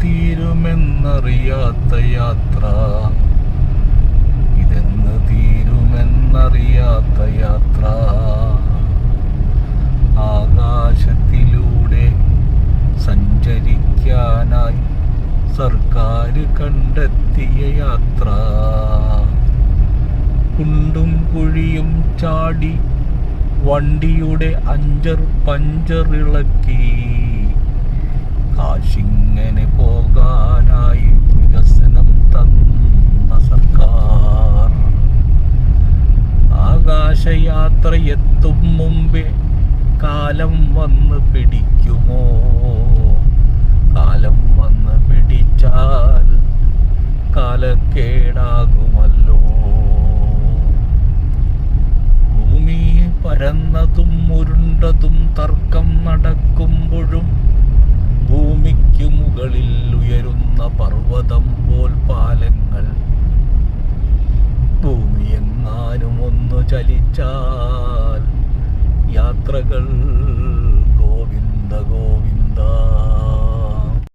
തീരുമെന്നറിയാത്ത യാത്ര, ഇതെന്ന് തീരുമെന്നറിയാത്ത യാത്ര. ആകാശത്തിലൂടെ സഞ്ചരിക്കാനായി സർക്കാർ കണ്ടെത്തിയ യാത്ര. കുണ്ടും കുഴിയും ചാടി വണ്ടിയുടെ പഞ്ചറിളക്കി, കാശിങ്ങനെ പോകാനായി വികസനം തന്ന സർക്കാർ. ആകാശയാത്ര എത്തും മുമ്പേ കാലം വന്ന് പിടിക്കുമോ? കാലം വന്ന് പിടിച്ചാൽ കാലക്കേടാകുമല്ലോ. ഭൂമി പരന്നതും ഉരുണ്ടതും തർക്കം നടക്കുമ്പോഴും ഭൂമിക്കു മുകളിൽ ഉയരുന്ന പർവ്വതം പോൽ പാലങ്ങൾ. ഭൂമി എങ്ങാനും ഒന്ന് ചലിച്ചാൽ യാത്രകൾ ഗോവിന്ദ ഗോവിന്ദ.